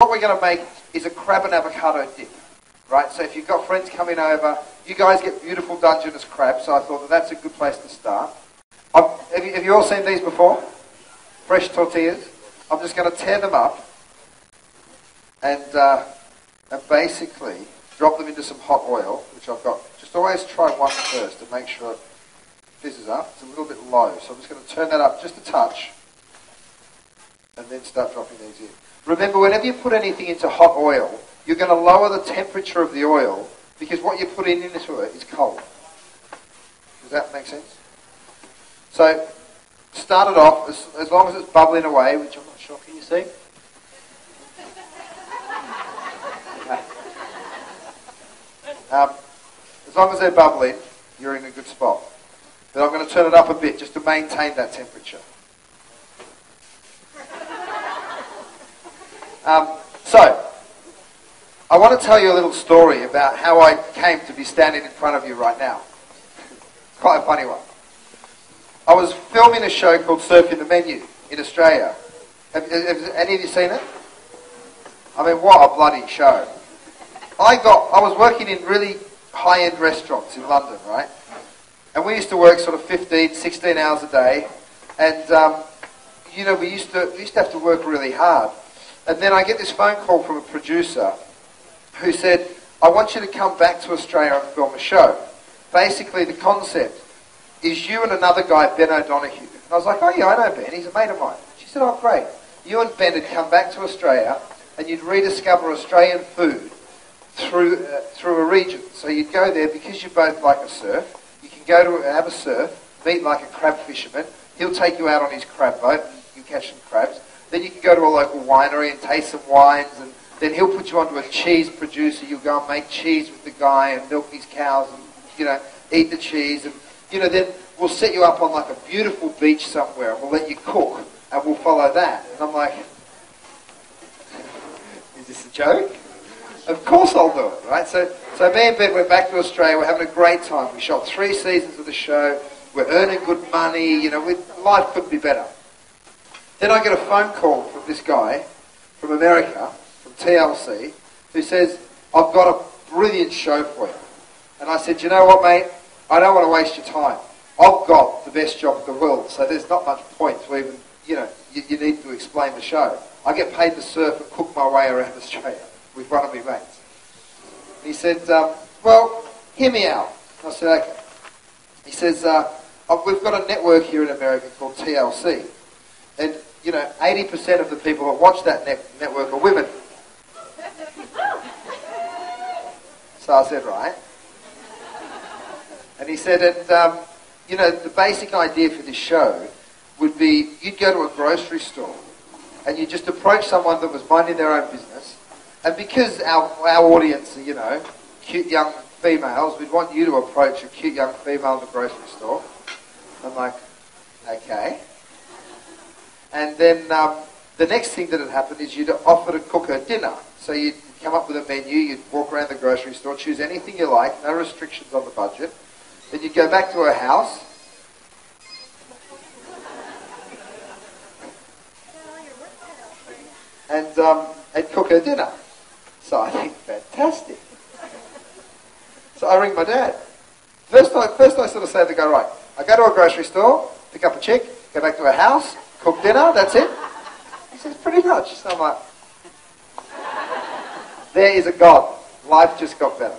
What we're going to make is a crab and avocado dip, right? So if you've got friends coming over, you guys get beautiful Dungeness crabs, so I thought that that's a good place to start. Have you all seen these before? Fresh tortillas. I'm just going to tear them up and basically drop them into some hot oil, which I've got. Just always try one first to make sure it fizzes up. It's a little bit low, so I'm just going to turn that up just a touch and then start dropping these in. Remember, whenever you put anything into hot oil, you're going to lower the temperature of the oil because what you're putting into it is cold. Does that make sense? So, start it off as long as it's bubbling away, which I'm not sure, can you see? As long as they're bubbling, you're in a good spot. Then I'm going to turn it up a bit just to maintain that temperature. So, I want to tell you a little story about how I came to be standing in front of you right now. Quite a funny one. I was filming a show called Surfing the Menu in Australia. Have any of you seen it? I mean, what a bloody show. I was working in really high-end restaurants in London, right? And we used to work sort of 15, 16 hours a day. And, we used to have to work really hard. And then I get this phone call from a producer who said, I want you to come back to Australia and film a show. Basically, the concept is you and another guy, Ben O'Donoghue. And I was like, oh yeah, I know Ben, he's a mate of mine. She said, oh great. You and Ben would come back to Australia and you'd rediscover Australian food through a region. So you'd go there because you both like a surf. You can go to have a surf, meet like a crab fisherman. He'll take you out on his crab boat. You catch some crabs. Then you can go to a local winery and taste some wines, and then he'll put you onto a cheese producer. You'll go and make cheese with the guy and milk his cows and, eat the cheese. And, then we'll set you up on like a beautiful beach somewhere and we'll let you cook and we'll follow that. And I'm like, is this a joke? Of course I'll do it, right? So me and Ben went back to Australia. We're having a great time. We shot 3 seasons of the show. We're earning good money. Life couldn't be better. Then I get a phone call from this guy from America, from TLC, who says, I've got a brilliant show for you. And I said, you know what, mate? I don't want to waste your time. I've got the best job in the world, so there's not much point to even, you need to explain the show. I get paid to surf and cook my way around Australia with one of my mates. And he said, well, hear me out. And I said, okay. He says, we've got a network here in America called TLC. And 80% of the people that watch that network are women. So I said, right. And he said, the basic idea for this show would be you'd go to a grocery store and you just approach someone that was minding their own business. And because our audience are, cute young females, we'd want you to approach a cute young female in the grocery store. I'm like, okay. And then the next thing that had happened is you'd offer to cook her dinner. So you'd come up with a menu, you'd walk around the grocery store, choose anything you like, no restrictions on the budget. Then you'd go back to her house. And cook her dinner. So I think, fantastic. So I ring my dad. First I sort of say to the guy, right, I go to a grocery store, pick up a chick, go back to her house, cook dinner, that's it. He says, pretty much. So I'm like, there is a God. Life just got better.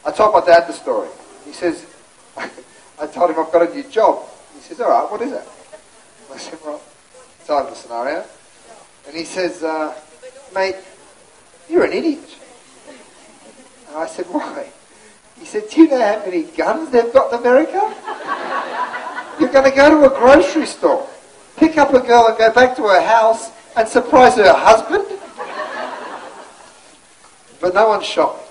I told my dad the story. He says, I told him I've got a new job. He says, all right, what is it? I said, well, tell him the scenario. And he says, mate, you're an idiot. And I said, why? He said, do you know how many guns they've got in America? You're going to go to a grocery store, pick up a girl and go back to her house and surprise her husband? But no one shot me.